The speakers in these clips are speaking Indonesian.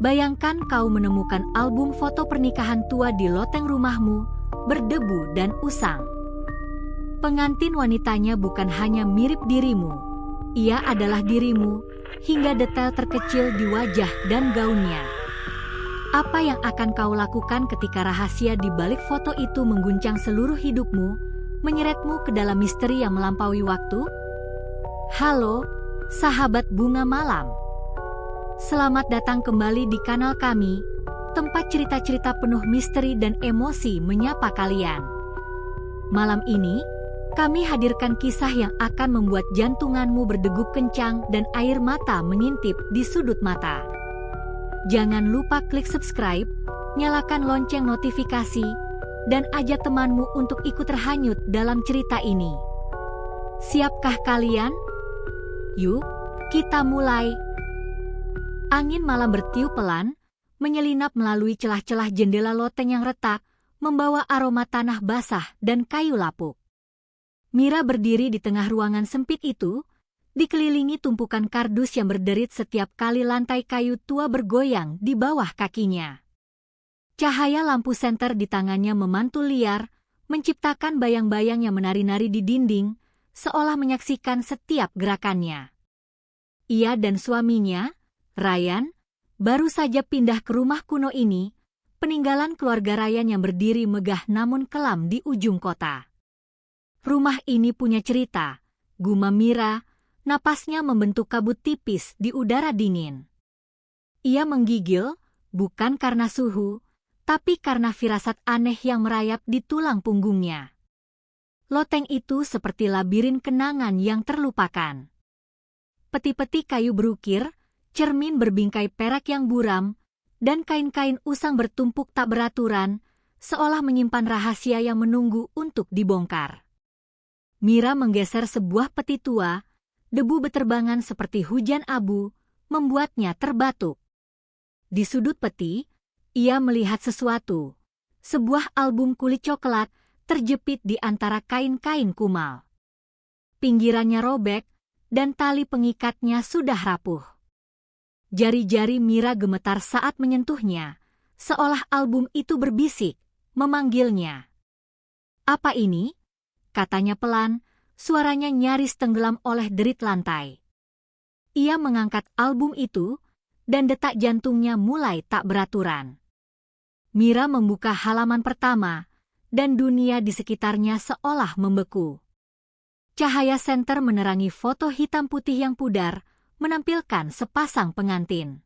Bayangkan kau menemukan album foto pernikahan tua di loteng rumahmu, berdebu dan usang. Pengantin wanitanya bukan hanya mirip dirimu, ia adalah dirimu, hingga detail terkecil di wajah dan gaunnya. Apa yang akan kau lakukan ketika rahasia di balik foto itu mengguncang seluruh hidupmu, menyeretmu ke dalam misteri yang melampaui waktu? Halo, sahabat bunga malam. Selamat datang kembali di kanal kami, tempat cerita-cerita penuh misteri dan emosi menyapa kalian. Malam ini, kami hadirkan kisah yang akan membuat jantunganmu berdegup kencang dan air mata mengintip di sudut mata. Jangan lupa klik subscribe, nyalakan lonceng notifikasi, dan ajak temanmu untuk ikut terhanyut dalam cerita ini. Siapkah kalian? Yuk, kita mulai. Angin malam bertiup pelan, menyelinap melalui celah-celah jendela loteng yang retak, membawa aroma tanah basah dan kayu lapuk. Mira berdiri di tengah ruangan sempit itu, dikelilingi tumpukan kardus yang berderit setiap kali lantai kayu tua bergoyang di bawah kakinya. Cahaya lampu senter di tangannya memantul liar, menciptakan bayang-bayang yang menari-nari di dinding, seolah menyaksikan setiap gerakannya. Ia dan suaminya, Ryan, baru saja pindah ke rumah kuno ini, peninggalan keluarga Ryan yang berdiri megah namun kelam di ujung kota. Rumah ini punya cerita, gumam Mira, napasnya membentuk kabut tipis di udara dingin. Ia menggigil, bukan karena suhu, tapi karena firasat aneh yang merayap di tulang punggungnya. Loteng itu seperti labirin kenangan yang terlupakan. Peti-peti kayu berukir, cermin berbingkai perak yang buram, dan kain-kain usang bertumpuk tak beraturan, seolah menyimpan rahasia yang menunggu untuk dibongkar. Mira menggeser sebuah peti tua, debu beterbangan seperti hujan abu, membuatnya terbatuk. Di sudut peti, ia melihat sesuatu, sebuah album kulit coklat terjepit di antara kain-kain kumal. Pinggirannya robek, dan tali pengikatnya sudah rapuh. Jari-jari Mira gemetar saat menyentuhnya, seolah album itu berbisik, memanggilnya. "Apa ini?" katanya pelan, suaranya nyaris tenggelam oleh derit lantai. Ia mengangkat album itu, dan detak jantungnya mulai tak beraturan. Mira membuka halaman pertama, dan dunia di sekitarnya seolah membeku. Cahaya senter menerangi foto hitam putih yang pudar, menampilkan sepasang pengantin.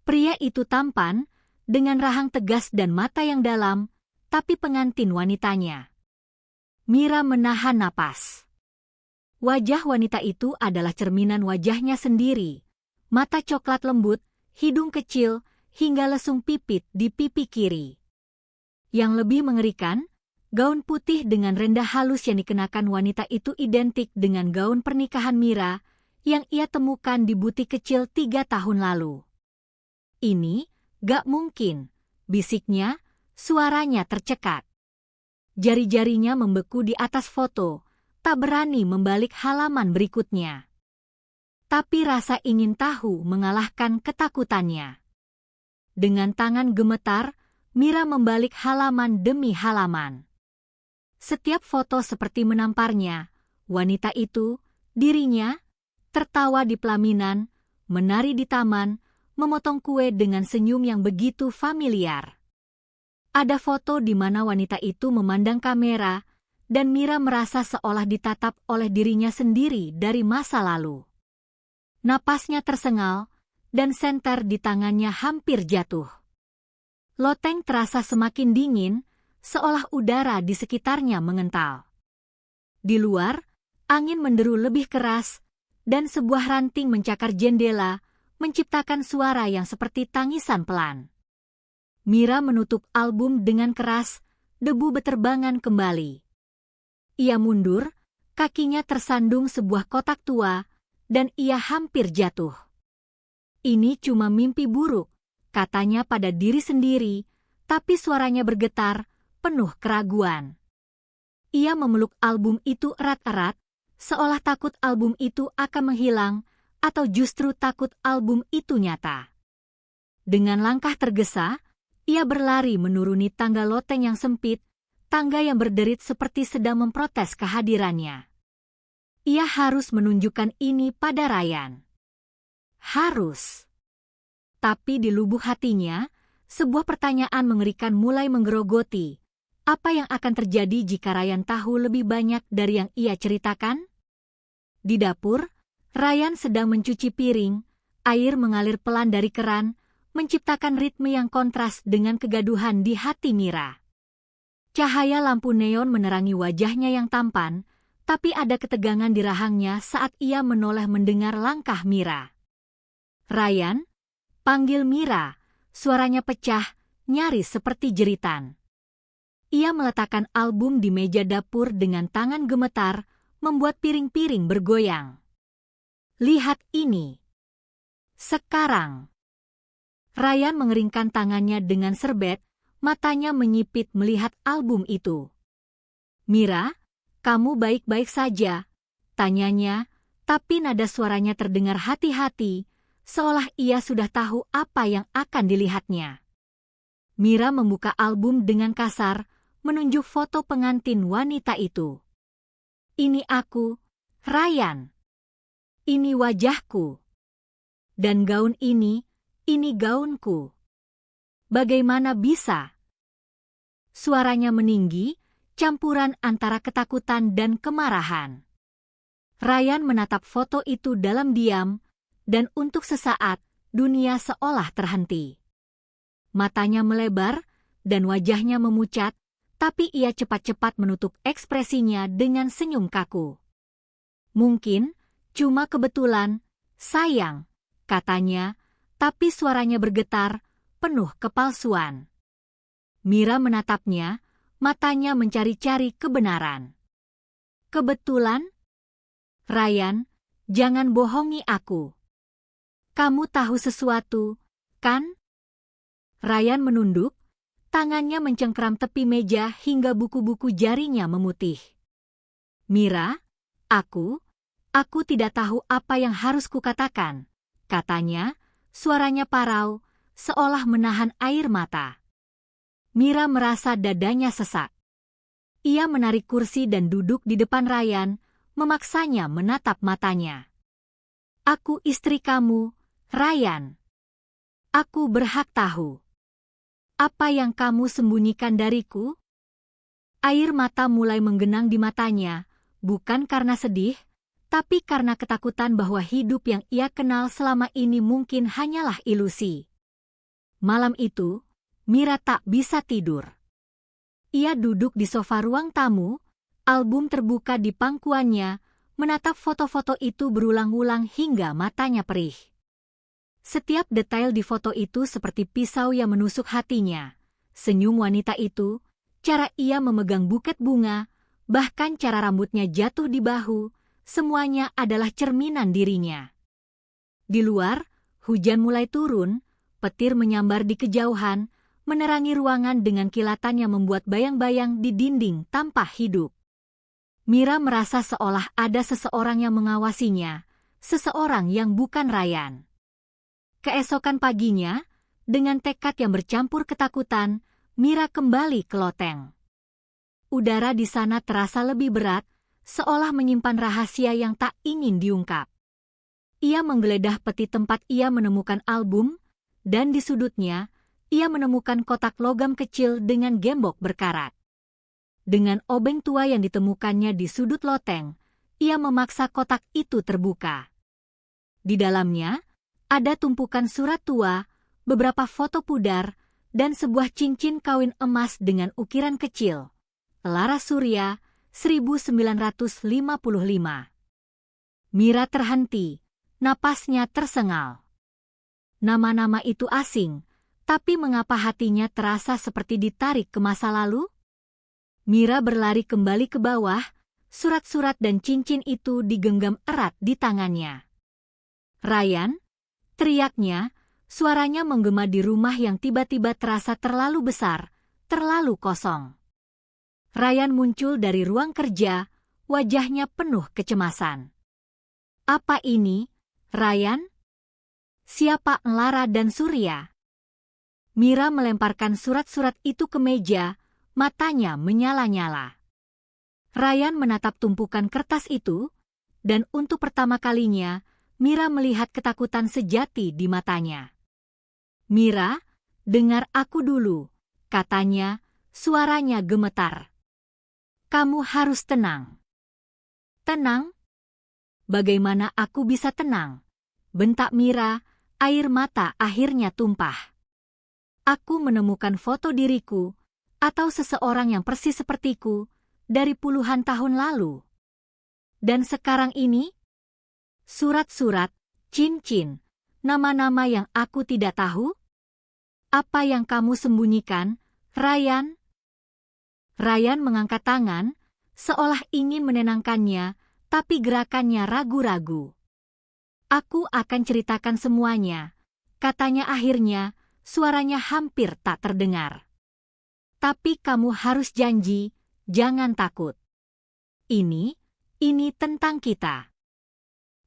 Pria itu tampan, dengan rahang tegas dan mata yang dalam, tapi pengantin wanitanya. Mira menahan napas. Wajah wanita itu adalah cerminan wajahnya sendiri. Mata coklat lembut, hidung kecil, hingga lesung pipit di pipi kiri. Yang lebih mengerikan, gaun putih dengan rendah halus yang dikenakan wanita itu identik dengan gaun pernikahan Mira, yang ia temukan di butik kecil 3 tahun lalu. "Ini gak mungkin," bisiknya, suaranya tercekat. Jari-jarinya membeku di atas foto, tak berani membalik halaman berikutnya. Tapi rasa ingin tahu mengalahkan ketakutannya. Dengan tangan gemetar, Mira membalik halaman demi halaman. Setiap foto seperti menamparnya, wanita itu, dirinya, tertawa di pelaminan, menari di taman, memotong kue dengan senyum yang begitu familiar. Ada foto di mana wanita itu memandang kamera, dan Mira merasa seolah ditatap oleh dirinya sendiri dari masa lalu. Napasnya tersengal, dan senter di tangannya hampir jatuh. Loteng terasa semakin dingin, seolah udara di sekitarnya mengental. Di luar, angin menderu lebih keras, dan sebuah ranting mencakar jendela, menciptakan suara yang seperti tangisan pelan. Mira menutup album dengan keras, debu beterbangan kembali. Ia mundur, kakinya tersandung sebuah kotak tua, dan ia hampir jatuh. "Ini cuma mimpi buruk," katanya pada diri sendiri, tapi suaranya bergetar, penuh keraguan. Ia memeluk album itu erat-erat, seolah takut album itu akan menghilang, atau justru takut album itu nyata. Dengan langkah tergesa, ia berlari menuruni tangga loteng yang sempit, tangga yang berderit seperti sedang memprotes kehadirannya. Ia harus menunjukkan ini pada Ryan. Harus. Tapi di lubuk hatinya, sebuah pertanyaan mengerikan mulai menggerogoti. Apa yang akan terjadi jika Ryan tahu lebih banyak dari yang ia ceritakan? Di dapur, Ryan sedang mencuci piring, air mengalir pelan dari keran, menciptakan ritme yang kontras dengan kegaduhan di hati Mira. Cahaya lampu neon menerangi wajahnya yang tampan, tapi ada ketegangan di rahangnya saat ia menoleh mendengar langkah Mira. "Ryan?" panggil Mira, suaranya pecah, nyaris seperti jeritan. Ia meletakkan album di meja dapur dengan tangan gemetar, membuat piring-piring bergoyang. "Lihat ini. Sekarang." Ryan mengeringkan tangannya dengan serbet, matanya menyipit melihat album itu. "Mira, kamu baik-baik saja?" tanyanya, tapi nada suaranya terdengar hati-hati, seolah ia sudah tahu apa yang akan dilihatnya. Mira membuka album dengan kasar, menunjuk foto pengantin wanita itu. "Ini aku, Ryan. Ini wajahku. Dan gaun ini gaunku. Bagaimana bisa?" Suaranya meninggi, campuran antara ketakutan dan kemarahan. Ryan menatap foto itu dalam diam, dan untuk sesaat, dunia seolah terhenti. Matanya melebar, dan wajahnya memucat, tapi ia cepat-cepat menutup ekspresinya dengan senyum kaku. "Mungkin, cuma kebetulan, sayang," katanya, tapi suaranya bergetar, penuh kepalsuan. Mira menatapnya, matanya mencari-cari kebenaran. "Kebetulan? Ryan, jangan bohongi aku. Kamu tahu sesuatu, kan?" Ryan menunduk, tangannya mencengkeram tepi meja hingga buku-buku jarinya memutih. "Mira, aku tidak tahu apa yang harus kukatakan," katanya, suaranya parau, seolah menahan air mata. Mira merasa dadanya sesak. Ia menarik kursi dan duduk di depan Ryan, memaksanya menatap matanya. "Aku istri kamu, Ryan. Aku berhak tahu. Apa yang kamu sembunyikan dariku?" Air mata mulai menggenang di matanya, bukan karena sedih, tapi karena ketakutan bahwa hidup yang ia kenal selama ini mungkin hanyalah ilusi. Malam itu, Mira tak bisa tidur. Ia duduk di sofa ruang tamu, album terbuka di pangkuannya, menatap foto-foto itu berulang-ulang hingga matanya perih. Setiap detail di foto itu seperti pisau yang menusuk hatinya. Senyum wanita itu, cara ia memegang buket bunga, bahkan cara rambutnya jatuh di bahu, semuanya adalah cerminan dirinya. Di luar, hujan mulai turun, petir menyambar di kejauhan, menerangi ruangan dengan kilatan yang membuat bayang-bayang di dinding tampak hidup. Mira merasa seolah ada seseorang yang mengawasinya, seseorang yang bukan Ryan. Keesokan paginya, dengan tekad yang bercampur ketakutan, Mira kembali ke loteng. Udara di sana terasa lebih berat, seolah menyimpan rahasia yang tak ingin diungkap. Ia menggeledah peti tempat ia menemukan album, dan di sudutnya, ia menemukan kotak logam kecil dengan gembok berkarat. Dengan obeng tua yang ditemukannya di sudut loteng, ia memaksa kotak itu terbuka. Di dalamnya, ada tumpukan surat tua, beberapa foto pudar, dan sebuah cincin kawin emas dengan ukiran kecil. Laras Surya, 1955. Mira terhenti, napasnya tersengal. Nama-nama itu asing, tapi mengapa hatinya terasa seperti ditarik ke masa lalu? Mira berlari kembali ke bawah, surat-surat dan cincin itu digenggam erat di tangannya. "Ryan?" teriaknya, suaranya menggema di rumah yang tiba-tiba terasa terlalu besar, terlalu kosong. Ryan muncul dari ruang kerja, wajahnya penuh kecemasan. "Apa ini, Ryan? Siapa Lara dan Surya?" Mira melemparkan surat-surat itu ke meja, matanya menyala-nyala. Ryan menatap tumpukan kertas itu, dan untuk pertama kalinya, Mira melihat ketakutan sejati di matanya. "Mira, dengar aku dulu," katanya, suaranya gemetar. "Kamu harus tenang." "Tenang? Bagaimana aku bisa tenang?" bentak Mira, air mata akhirnya tumpah. "Aku menemukan foto diriku, atau seseorang yang persis sepertiku, dari puluhan tahun lalu. Dan sekarang ini, surat-surat, cincin, nama-nama yang aku tidak tahu? Apa yang kamu sembunyikan, Ryan?" Ryan mengangkat tangan, seolah ingin menenangkannya, tapi gerakannya ragu-ragu. "Aku akan ceritakan semuanya," katanya akhirnya, suaranya hampir tak terdengar. "Tapi kamu harus janji, jangan takut. Ini tentang kita."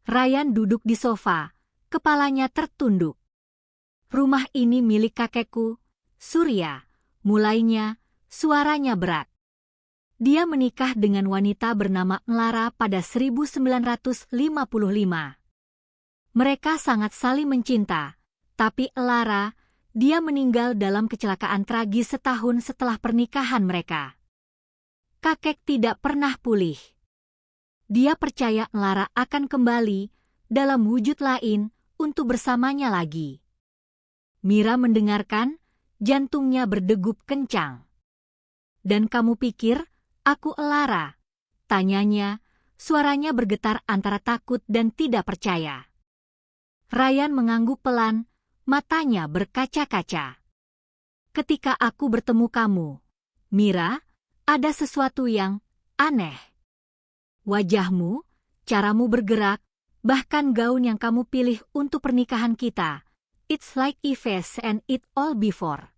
Ryan duduk di sofa, kepalanya tertunduk. "Rumah ini milik kakekku, Surya," mulainya, suaranya berat. "Dia menikah dengan wanita bernama Lara pada 1955. Mereka sangat saling mencinta, tapi Lara, dia meninggal dalam kecelakaan tragis setahun setelah pernikahan mereka. Kakek tidak pernah pulih. Dia percaya Lara akan kembali dalam wujud lain untuk bersamanya lagi." Mira mendengarkan, jantungnya berdegup kencang. "Dan kamu pikir aku Lara?" tanyanya, suaranya bergetar antara takut dan tidak percaya. Ryan mengangguk pelan, matanya berkaca-kaca. "Ketika aku bertemu kamu, Mira, ada sesuatu yang aneh. Wajahmu, caramu bergerak, bahkan gaun yang kamu pilih untuk pernikahan kita. It's like Yves and it all before."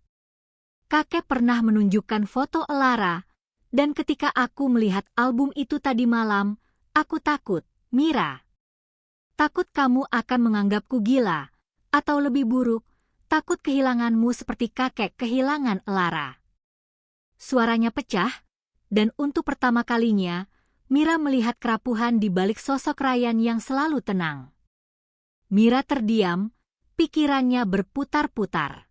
Kakek pernah menunjukkan foto Lara, dan ketika aku melihat album itu tadi malam, aku takut, Mira. Takut kamu akan menganggapku gila, atau lebih buruk, takut kehilanganmu seperti kakek kehilangan Lara. Suaranya pecah, dan untuk pertama kalinya, Mira melihat kerapuhan di balik sosok Ryan yang selalu tenang. Mira terdiam, pikirannya berputar-putar.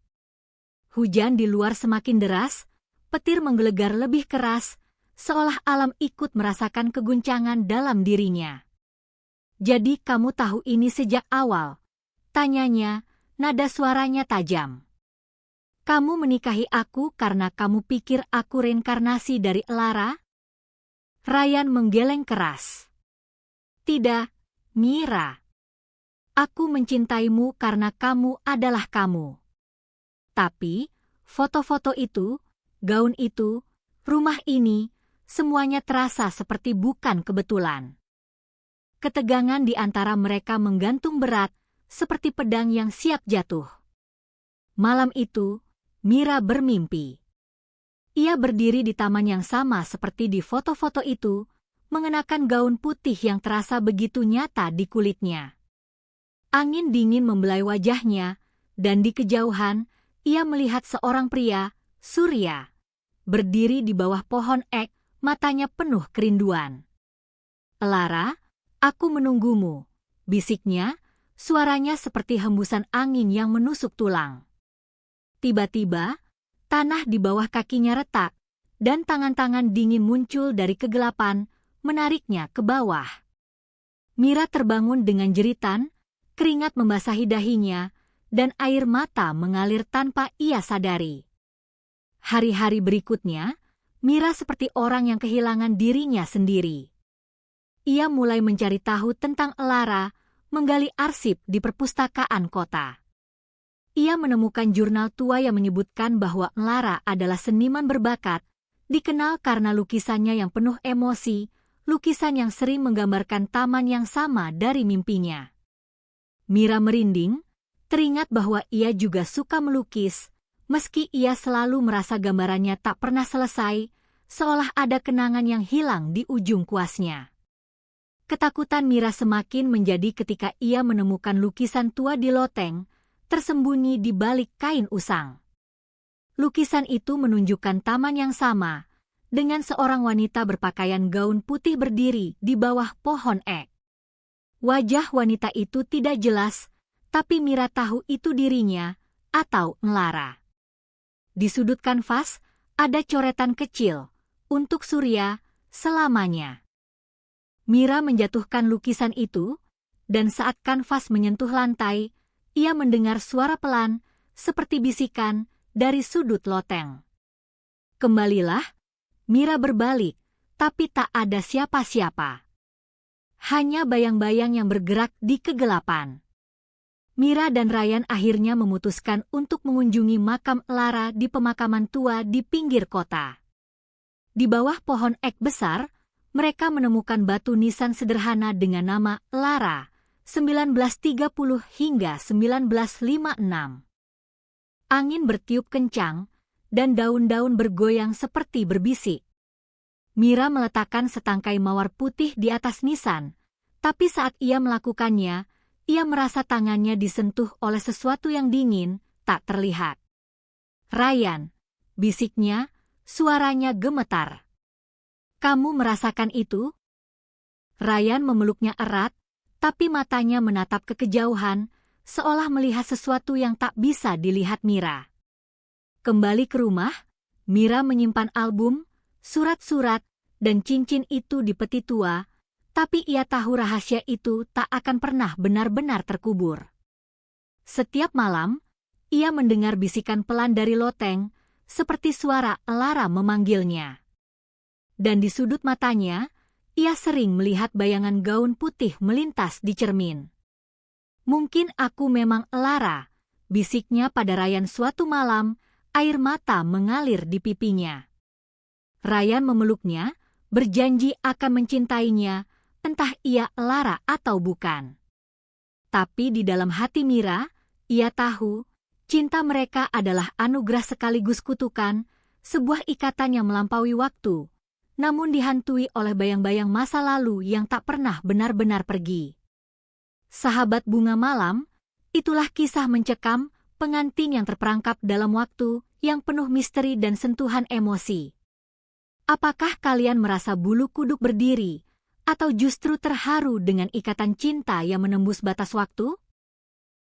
Hujan di luar semakin deras, petir menggelegar lebih keras, seolah alam ikut merasakan keguncangan dalam dirinya. "Jadi kamu tahu ini sejak awal?" tanyanya, nada suaranya tajam. "Kamu menikahi aku karena kamu pikir aku reinkarnasi dari Lara?" Ryan menggeleng keras. "Tidak, Mira. Aku mencintaimu karena kamu adalah kamu. Tapi, foto-foto itu, gaun itu, rumah ini, semuanya terasa seperti bukan kebetulan." Ketegangan di antara mereka menggantung berat, seperti pedang yang siap jatuh. Malam itu, Mira bermimpi. Ia berdiri di taman yang sama seperti di foto-foto itu, mengenakan gaun putih yang terasa begitu nyata di kulitnya. Angin dingin membelai wajahnya, dan di kejauhan, ia melihat seorang pria, Surya, berdiri di bawah pohon ek, matanya penuh kerinduan. "Lara, aku menunggumu," bisiknya, suaranya seperti hembusan angin yang menusuk tulang. Tiba-tiba, tanah di bawah kakinya retak, dan tangan-tangan dingin muncul dari kegelapan, menariknya ke bawah. Mira terbangun dengan jeritan, keringat membasahi dahinya, dan air mata mengalir tanpa ia sadari. Hari-hari berikutnya, Mira seperti orang yang kehilangan dirinya sendiri. Ia mulai mencari tahu tentang Lara, menggali arsip di perpustakaan kota. Ia menemukan jurnal tua yang menyebutkan bahwa Lara adalah seniman berbakat, dikenal karena lukisannya yang penuh emosi, lukisan yang sering menggambarkan taman yang sama dari mimpinya. Mira merinding, teringat bahwa ia juga suka melukis, meski ia selalu merasa gambarannya tak pernah selesai, seolah ada kenangan yang hilang di ujung kuasnya. Ketakutan Mira semakin menjadi ketika ia menemukan lukisan tua di loteng, tersembunyi di balik kain usang. Lukisan itu menunjukkan taman yang sama, dengan seorang wanita berpakaian gaun putih berdiri di bawah pohon ek. Wajah wanita itu tidak jelas, tapi Mira tahu itu dirinya, atau Lara. Di sudut kanvas, ada coretan kecil, untuk Surya, selamanya. Mira menjatuhkan lukisan itu, dan saat kanvas menyentuh lantai, ia mendengar suara pelan, seperti bisikan, dari sudut loteng. Kembalilah, Mira berbalik, tapi tak ada siapa-siapa. Hanya bayang-bayang yang bergerak di kegelapan. Mira dan Ryan akhirnya memutuskan untuk mengunjungi makam Lara di pemakaman tua di pinggir kota. Di bawah pohon ek besar, mereka menemukan batu nisan sederhana dengan nama Lara, 1930 hingga 1956. Angin bertiup kencang, dan daun-daun bergoyang seperti berbisik. Mira meletakkan setangkai mawar putih di atas nisan, tapi saat ia melakukannya, ia merasa tangannya disentuh oleh sesuatu yang dingin, tak terlihat. "Ryan," bisiknya, suaranya gemetar. "Kamu merasakan itu?" Ryan memeluknya erat, tapi matanya menatap ke kejauhan, seolah melihat sesuatu yang tak bisa dilihat Mira. Kembali ke rumah, Mira menyimpan album, surat-surat, dan cincin itu di peti tua, tapi ia tahu rahasia itu tak akan pernah benar-benar terkubur. Setiap malam, ia mendengar bisikan pelan dari loteng, seperti suara Lara memanggilnya. Dan di sudut matanya, ia sering melihat bayangan gaun putih melintas di cermin. "Mungkin aku memang Lara," bisiknya pada Ryan suatu malam, air mata mengalir di pipinya. Ryan memeluknya, berjanji akan mencintainya, entah ia Lara atau bukan. Tapi di dalam hati Mira, ia tahu, cinta mereka adalah anugerah sekaligus kutukan, sebuah ikatan yang melampaui waktu, namun dihantui oleh bayang-bayang masa lalu yang tak pernah benar-benar pergi. Sahabat bunga malam, itulah kisah mencekam pengantin yang terperangkap dalam waktu yang penuh misteri dan sentuhan emosi. Apakah kalian merasa bulu kuduk berdiri, atau justru terharu dengan ikatan cinta yang menembus batas waktu?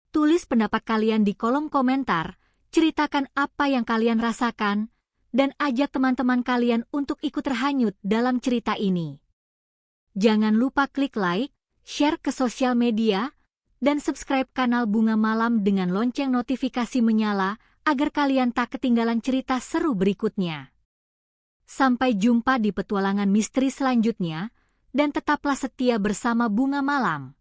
Tulis pendapat kalian di kolom komentar, ceritakan apa yang kalian rasakan, dan ajak teman-teman kalian untuk ikut terhanyut dalam cerita ini. Jangan lupa klik like, share ke sosial media, dan subscribe kanal Bunga Malam dengan lonceng notifikasi menyala agar kalian tak ketinggalan cerita seru berikutnya. Sampai jumpa di petualangan misteri selanjutnya, dan tetaplah setia bersama Bunga Malam.